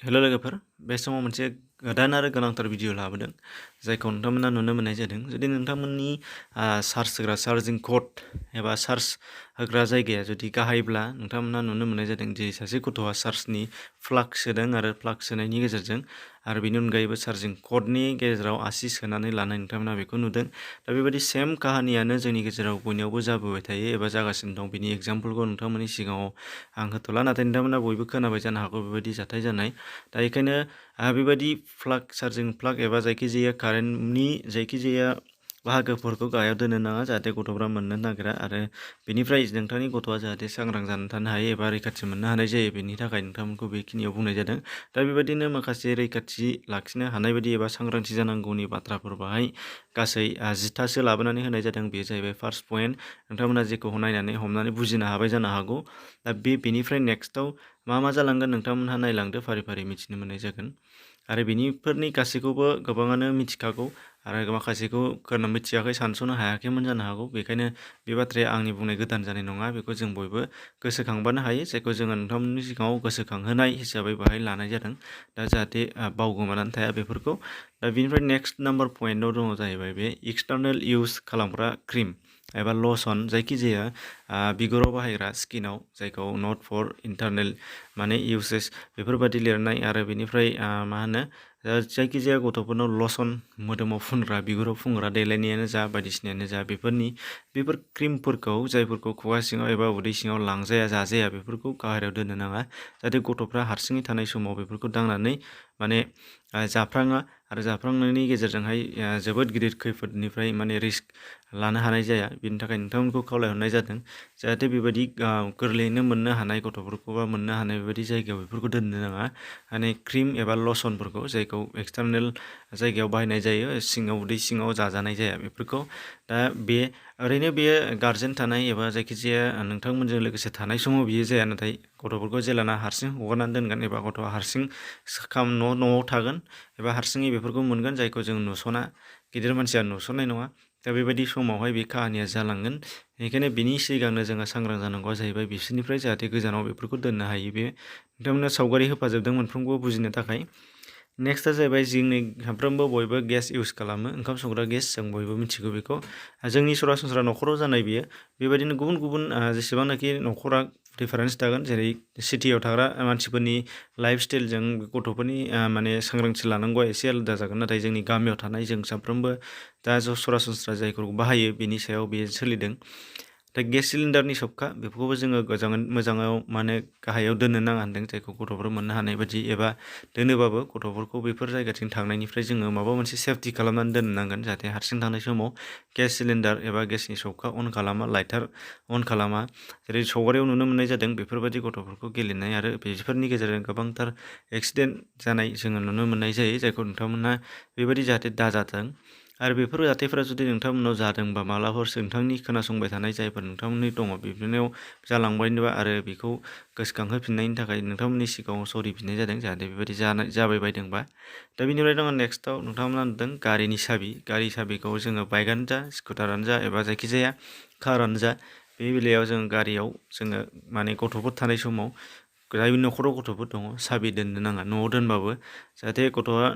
Hello लोगोफोर बे समाव मोनसे गोदान आरो गोनांथार भिडिअ लाबोदों जायखौ नोंथांमोना नुनो मोननाय जादों जुदि नोंथांमोननि सार्च होग्रा चार्जिं कड एबा चार्ज होग्रा जायगाया जुदि गाहायब्ला नोंथांमोना नुनो मोननाय जादों जे सासे गथ'आ चार्जनि प्लाग सोदों आरो प्लाग सोनायनि गेजेरजों आरो बेनि अनगायैबो चार्जिं कडनि गेजेराव आसि सोनानै लानाय नोंथांमोना बेखौ नुदों दा बेबायदि सेम काहानियानो जोंनि गेजेराव बयनियावबो जाबोबाय थायो एबा जागासिनो दं बेनि एग्जाम्पलखौ नोंथांमोननि सिगाङाव आं होथ'ला नाथाय नोंथांमोना बयबो खोनाबाय जानो हागौ बेबायदि जाथाय जानाय दा बेखायनो बेबायदि प्लाग चार्जिं प्लाग एबा जायखिजाया कारेन्टनि जायखिजाया बाहागोफोरखौ गाहायाव दोननो नाङा जाहाथे गथ'फ्रा मोननो नागिरा आरो बेनिफ्राय नोंथांनि गथ'आ जाहाथे सांग्रां जानानै थानो हायो एबा रैखाथि मोननो हानाय जायो बेनि थाखाय नोंथांमोनखौ बेखिनियाव बुंनाय जादों दा बेबायदिनो माखासे रैखाथि लाखिनो हानाय बायदि एबा सांग्रांथि जानांगौनि बाथ्राफोर बाहाय गासै 10थासो लाबोनानै होनाय जादों बेयो जाहैबाय फार्स्ट पइन्ट नोंथांमोना जेखौ नायनानै हमनानै बुजिनो हाबाय जानो हागौ दा बेनिफ्राय नेक्स्टआव मा जालांगोन नोंथांमोनहा नायलांदो फारि फारि मिथिनो मोननाय जागोन आरो बेनिफोरनि गासैखौबो गोबाङानो मिथिखागौ आरो माखासेखौ मिथियाखै सानस'नो हायाखैमोन जानो हागौ बेखायनो बे बाथ्राया आंनि बुंनाय गोदान जानाय नङा बेखौ जों बयबो गोसोखांबानो हायो जायखौ जोङो नोंथांमोननि सिगाङाव गोसोखांहोनाय हिसाबै बाहाय लानाय जादों दा जाहाथे बावगोमानानै थाया बेफोरखौ दा बेनिफ्राय नेक्स्ट नाम्बार पइन्टआव दङ जाहैबाय बे एक्सटार्नेल इउज खालामग्रा क्रिम एबा लसन जायखिजाया बिगुराव बाहायग्रा स्किनाव जायखौ नट फर इन्टारनेल माने इउसेस बेफोरबायदि लिरनाय आरो बेनिफ्राय मा होनो जायखिजाया गथ'फोरनाव लसन मोदोमाव फुनग्रा बिगुराव फुनग्रा देलायनायानो जा बायदिसिनायानो जा बेफोर क्रिमफोरखौ जायफोरखौ खुगा सिङाव एबा उदै सिङाव लांजाया जाजाया बेफोरखौ गाहायाव दोननो नाङा जाहाथे गथ'फ्रा हारसिङै थानाय समाव बेफोरखौ दांनानै माने जाफ्राङा आरो जाफ्रांनायनि गेजेरजोंहाय जोबोद गिदिर खैफोदनिफ्राय माने रिस्क लानो हानाय जाया बेनि थाखाय नोंथांमोनखौ खावलायहरनाय जादों जाहाथे बेबायदि गोरलैयैनो मोननो हानाय गथ'फोरखौ बा मोननो हानाय बेबायदि जायगायाव बेफोरखौ दोननो नाङा माने क्रिम एबा लसनफोरखौ जायखौ एक्सटार्नेल जायगायाव बाहायनाय जायो सिङाव उदै सिङाव जाजानाय जाया बेफोरखौ दा ओरैनो बेयो गार्जेन थानाय एबा जायखिजाया नोंथांमोनजों लोगोसे थानाय समाव बियो जाया नाथाय गथ'फोरखौ जेलाना हारसिं हगारनानै दोनगोन एबा गथ'आ हारसिं न'आव थागोन एबा हारसिङै बेफोरखौ मोनगोन जायखौ जों नुस'ना गिदिर मानसिया नुस'नाय नङा दा बेबायदि समावहाय बे काहानिया जालांगोन बेनिखायनो बिनि सिगांनो जोङो सांग्रां जानांगौआ जाहैबाय बिसोरनिफ्राय जाहाथे गोजानाव बेफोरखौ दोननो हायो बे नोंथांमोना सावगारि होफाजोबदों मोनफ्रोमबो बुजिनो थाखाय नेक्स्टआ जाहैबाय जोंनि साफ्रोमबो बयबो गेस इउज खालामो ओंखाम संग्रा गेस जों बयबो मिथिगौ बेखौ जोंनि सरासनस्रा न'खराव जानाय बियो बेबायदिनो गुबुन गुबुन जेसेबांनाखि न'खरा डिफारेन्स थागोन जेरै सिटियाव थाग्रा मानसिफोरनि लाइफ स्टाइलजों गथ'फोरनि माने सांग्रांथि लानांगौआ एसे आलादा जागोन नाथाय जोंनि गामियाव थानाय जों साफ्रोमबो दा सरासनस्रा जायखौ बाहायो बेनि सायाव बेयो सोलिदों दा गेस सिलिन्डारनि सबखा बेफोरखौबो जोङो मोजाङाव माने गाहायाव दोननो नाङा होनदों जायखौ गथ'फोर मोननो हानाय बायदि एबा दोनोबाबो गथ'फोरखौ बेफोर जायगाथिं थांनायनिफ्राय जोङो माबा मोनसे सेफटि खालामनानै दोननो नांगोन जाहाथे हारसिं थांनाय समाव गेस सिलिन्डार एबा गेसनि सबखा अन खालामा लाइटार अन खालामा जेरै सावगारियाव नुनो मोननाय जादों बेफोरबायदि गथ'फोरखौ गेलेनाय आरो बेफोरनि गेजेरजों गोबांथार एक्सिडेन्ट जानाय जोङो नुनो मोननाय जायो जायखौ नोंथांमोना बेबायदि जाहाथे दाजाथों आरो बेफोर जाथायफोरा जुदि नोंथांमोनाव जादोंबा मालाबाफोर नोंथांनि खोनासंबाय थानाय जायफोर नोंथांमोननि दङ बेफोरनियाव जालांबायनोबा आरो बेखौ गोसोखांहोफिननायनि थाखाय नोंथांमोननि सिगाङाव सरि बिनाय जादों जाहाथे बेबायदि जाबाय बायदोंबा दा बेनिफ्राय दङ नेक्स्टआव नोंथांमोना नुदों गारिनि साबिखौ जोङो बाइकआनो जा स्कुटारानो जा एबा जायखिजाया कारानो जा बे बेलायाव जों गारियाव जोङो माने गथ'फोर थानाय समाव जाय न'खराव गथ'फोर दङ साबि दोननो नाङा न'आव दोनबाबो जाहाथे गथ'आ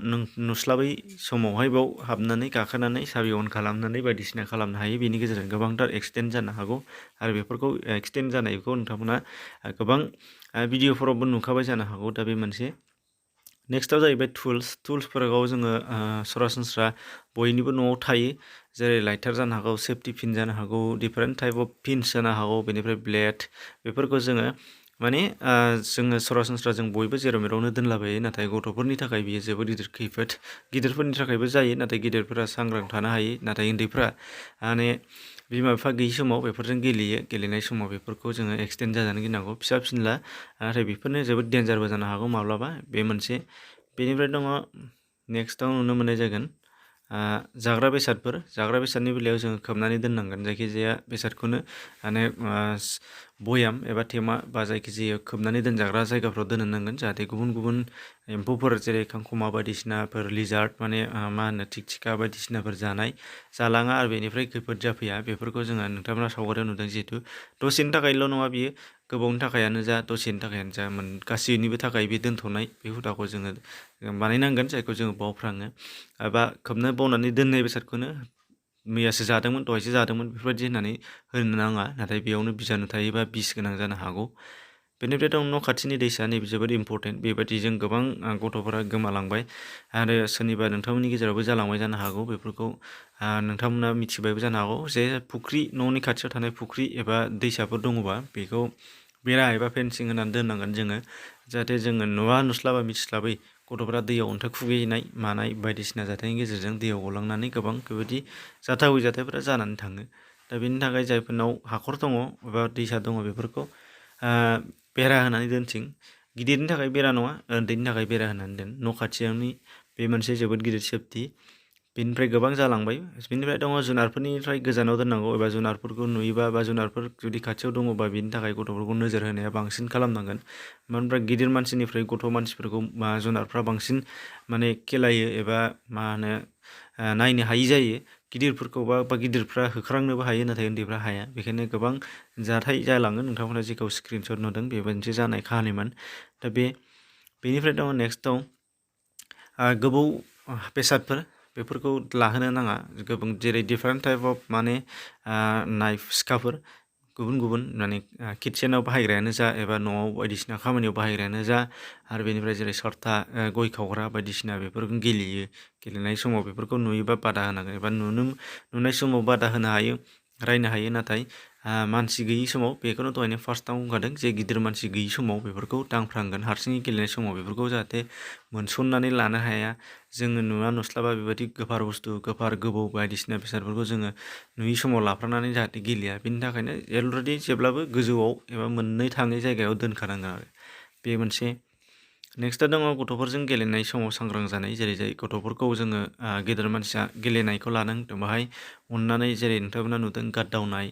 नुस्लाबै समावहाय बाव हाबनानै गाखोनानै साबि अन खालामनानै बायदिसिना खालामनो हायो बेनि गेजेरजों गोबांथार एक्सिडेन्ट जानो हागौ आरो बेफोरखौ एक्सिडेन्ट जानायखौ नोंथांमोना गोबां भिडिअफोरावबो नुखाबाय जानो हागौ दा बे मोनसे नेक्स्टआव जाहैबाय टुल्सफोराव जोङो सरासनस्रा बयनिबो न'आव थायो जेरै लाइटार जानो हागौ सेफटि पिन जानो हागौ डिफारेन्ट टाइप अफ पिन्स जानो हागौ बेनिफ्राय ब्लेड बेफोरखौ जोङो माने जोङो सरासनस्रा जों बयबो जेराव मेरावनो दोनलाबायो नाथाय गथ'फोरनि थाखाय बियो जोबोद गिदिर खैफोद गिदिरफोरनि थाखायबो जायो नाथाय गिदिरफोरा सांग्रां थानो हायो नाथाय उन्दैफ्रा माने बिमा बिफा गैयि समाव बेफोरजों गेलेनाय समाव बेफोरखौ जोङो एक्सिडेन्ट जाजानो गिनांगौ फिसा फिनला नाथाय बेफोरनो जोबोद डेन्जारबो जानो हागौ माब्लाबा बे मोनसे बेनिफ्राय दङ नेक्स्टआव नुनो मोननाय जागोन जाग्रा बेसादनि बेलायाव जोङो खोबनानै दोननांगोन जायखिजाया बेसादखौनो माने भयाम एबा थेमा बा जायखिजाया खोबनानै दोनजाग्रा जायगाफ्राव दोननो नांगोन जाहाथे गुबुन गुबुन एम्फौफोर जेरै खांखमा बायदिसिनाफोर लिजार्ड माने मा होनो थिकथिखा बायदिसिनाफोर जालाङा आरो बेनिफ्राय खैफोद जाफैया बेफोरखौ जोङो नोंथांमोना सावगारियाव नुदों जिहेतु दसेनि थाखायल' नङा बियो गोबावनि थाखायानो जा दसेनि थाखायानो जा गासैनिबो थाखाय बे दोनथ'नाय बे हुदाखौ जोङो बानायनांगोन जायखौ जोङो बावफ्राङो एबा खोबनो बावनानै दोननाय बेसादखौनो मैयासो जादोंमोन दहायसो जादोंमोन बेफोरबायदि होननानै होनो नाङा नाथाय बेयावनो बिजानु थायोबा बिस गोनां जानो हागौ। बेनिफ्राय दं न' खाथिनि दैसा नैबे जोबोद इम्परटेन्ट बेबायदिजों गोबां गथ'फोरा गोमालांबाय आरो सोरनिबा नोंथांमोननि गेजेरावबो जालांबाय जानो हागौ बेफोरखौ नोंथांमोना मिथिबायबो जानो हागौ जे फुख्रि न'नि खाथियाव थानाय फुख्रि एबा दैसाफोर दङबा बेखौ बेरा एबा फेन्सिं होनानै दोननांगोन जोङो जाहाथे जोङो नुवा नुस्लाबा मिथिस्लाबै गथ'फोरा दैयाव अन्थाइ खुबैनाय मानाय बायदिसिना जाथायनि गेजेरजों दैयाव गलांनानै गोबां बेबायदि जाथावै जाथायफोरा जानानै थाङो। दा बेनि थाखाय जायफोरनाव हाखर दङ एबा दैसा दङ बेफोरखौ बेरा होनानै दोनथिं गिदिरनि थाखाय बेरा नङा उन्दैनि थाखाय बेरा होनानै दोन न' खाथियावनि बे मोनसे जोबोद गिदिर सेफटि बेनिफ्राय गोबां जालांबाय बेनिफ्राय दङ जुनारफोरनिफ्राय गोजानाव दोननांगौ एबा जुनारफोरखौ नुयोबा बा जुनारफोर जुदि खाथियाव दङबा बेनि थाखाय गथ'फोरखौ नोजोर होनाया बांसिन खालामनांगोन मानो होनबा गिदिर मानसिनिफ्राय गथ' मानसिफोरखौ जुनारफ्रा बांसिन माने खेलायो एबा मा होनो नायनो हायि जायो गिदिरफोरखौ बा गिदिरफ्रा होख्रांनोबो हायो नाथाय उन्दैफ्रा हाया बेखायनो गोबां जाथाय जालाङो नोंथांमोना जेखौ स्क्रिनशट नुदों बेबो मोनसे जानाय काहानिमोन दा बेनिफ्राय दङ नेक्स्टआव गोबौ बेसादफोर बेफोरखौ लाहोनो नाङा गोबां जेरै डिफारेन्ट टाइप अफ माने नाइफ सिखाफोर गुबुन गुबुन माने किटचेनाव बाहायग्रायानो जा एबा न'आव बायदिसिना खामानियाव बाहायग्रायानो जा आरो बेनिफ्राय जेरै सर्था गय खावग्रा बायदिसिना बेफोरखौ गेलेनाय समाव बेफोरखौ नुयोबा बादा होनांगोन एबा नुनाय समाव बादा होनो हायो रायनो हायो नाथाय मानसि गैयि समाव बेखौनो दहायनो फार्स्टआव बुंखादों जे गिदिर मानसि गैयि समाव बेफोरखौ दांफ्रांगोन हारसिङै गेलेनाय समाव बेफोरखौ जाहाथे मोनसननानै लानो हाया जोङो नुवा नुस्लाबा बेबायदि गोफार बुस्थु गोफार गोबौ बायदिसिना बेसादफोरखौ जोङो नुयि समाव लाफ्रानानै जाहाथे गेलेया बेनि थाखायनो अलरेडि जेब्लाबो गोजौआव एबा मोननै थाङै जायगायाव दोनखानांगोन आरो बे मोनसे नेक्स्टआ दङ गथ'फोरजों गेलेनाय समाव सांग्रां जानाय जेरै गथ'फोरखौ जोङो गेदेर मानसिया गेलेनायखौ लादों बेवहाय अननानै जेरै नोंथांमोना नुदों गारदावनाय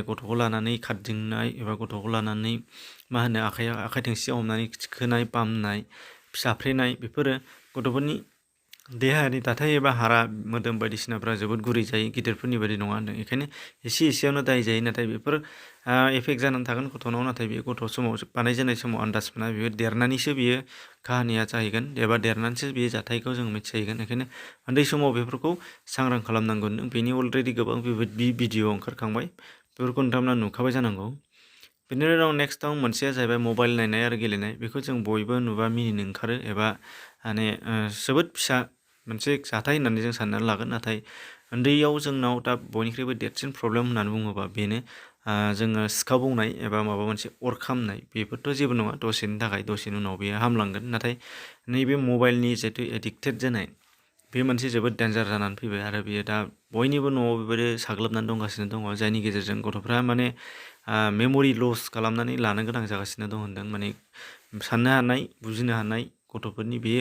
गथ'खौ लानानै खारदिंनाय एबा गथ'खौ लानानै मा होनो आखाइ थोंसेयाव हमनानै थिखोनाय बामनाय फिसाफ्रेनाय बेफोरो गथ'फोरनि देहायारि दाथाय एबा हारा मोदोम बायदिसिनाफ्रा जोबोद गुरै जायो गिदिरफोरनि बायदि नङा होनदों बेखायनो एसे एसेयावनो दाय जायो नाथाय बेफोर एफेक्ट जानानै थागोन गथ'नाव नाथाय बे गथ' समाव बानायजेननाय समाव आन्दाज मोना बेयो देरनानैसो बियो काहानिया जाहैगोन एबा देरनानैसो बियो जाथायखौ जों मिथिहैगोन बेखायनो उन्दै समाव बेफोरखौ सांग्रां खालामनांगोन बेनि अलरेडि गोबां बेबायदि भिडिअ ओंखारखांबाय बेफोरखौ नोंथांमोना नुखाबाय जानांगौ बेनि उनाव नेक्स्टआव मोनसेया जाहैबाय मबाइल नायनाय आरो गेलेनाय बेखौ जों बयबो नुबा मिनिनो ओंखारो एबा जोबोद फिसा मोनसे जाथाय होननानै जों साननानै लागोन नाथाय उन्दैयाव जोंनाव दा बयनिख्रुइबो देरसिन प्रब्लेम होननानै बुङोबा बेनो जोङो सिखा बौनाय एबा माबा मोनसे अर खामनाय बेफोरथ' जेबो नङा दसेनि थाखाय दसेनि उनाव बेयो हामलांगोन नाथाय नैबे मबाइलनि जिहेथु एडिक्टेड जानाय बे मोनसे जोबोद डेन्जार जानानै फैबाय आरो बेयो दा बयनिबो न'आव बेबायदि साग्लोबनानै दंगासिनो दङ जायनि गेजेरजों गथ'फ्रा माने मेम'रि लस खालामनानै लानो गोनां जागासिनो दं होनदों माने साननो हानाय बुजिनो हानाय गथ'फोरनि बे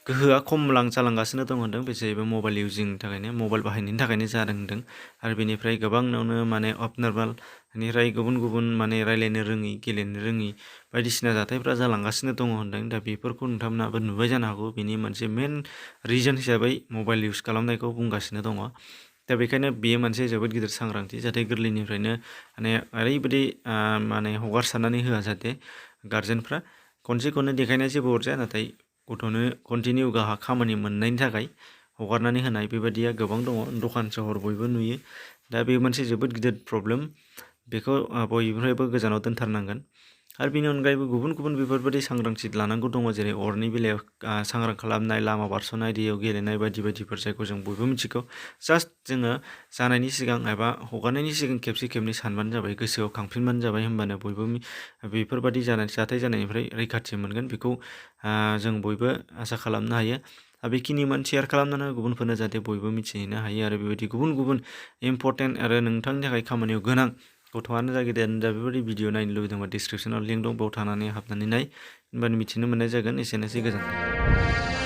गोहोआ खम जालांगासिनो दं होनदों बे जाहैबाय मबाइल इउजिंनि थाखायनो मबाइल बाहायनायनि थाखायनो जादों होनदों आरो बेनिफ्राय गोबांनावनो माने अबनर्माल बेनिफ्राय गुबुन गुबुन माने रायलायनो रोङि गेलेनो रोङि बायदिसिना जाथायफ्रा जालांगासिनो दङ होनदों दा बेफोरखौ नोंथांमोनाबो नुबाय जानो हागौ बेनि मोनसे मेन रिजन हिसाबै मबाइल इउज खालामनायखौ बुंगासिनो दङ दा बेखायनो बेयो मोनसे जोबोद गिदिर सांग्रांथि जाहाथे गोरलैनिफ्रायनो ओरैबायदि हगारसारनानै होआ जाहाथे गारजेनफ्रा खनसे देखायनाया जेबो अरजाया नाथाय गथ'नो कन्टिनिउ गाहा खामानि मोननायनि थाखाय हगारनानै होनाय बेबायदिया गोबां दङ दखान सहर बयबो नुयो दा बे मोनसे जोबोद गिदिर प्रब्लेम बेखौ बयनिफ्रायबो गोजानाव दोनथारनांगोन आरो बेनि अनगायैबो गुबुन गुबुन बेफोरबायदि सांग्रांथि लानांगौ दङ जेरै अरनि बेलायाव सांग्रां खालामनाय लामा बारस'नाय दैयाव गेलेनाय बायदिफोर जायखौ जों बयबो मिथिगौ जास्ट जोङो जानायनि सिगां एबा हगारनायनि सिगां खेबसे खेबनै सानबानो जाबाय गोसोआव खांफिनबानो जाबाय होमबानो बयबो बेफोरबायदि जाथाय जानायनिफ्राय रैखाथि मोनगोन बेखौ जों बयबो आसा खालामनो हायो बेखिनि शेयार खालामनानै गुबुनफोरनो जाहाथे बयबो मिथिहैनो हायो आरो बेबायदि गुबुन गुबुन इम्परटेन्ट आरो नोंथांनि थाखाय खामानियाव गोनां गथ'आनो जा गेदेरानो जा बेबायदि भिडिअ नायनो लुबैदोंबा डिसक्रिपसनाव लिंक दं बेयाव थांनानै हाबनानै नाय होनबानो मिथिनो मोननाय जागोन एसेनोसै गोजोन्थों।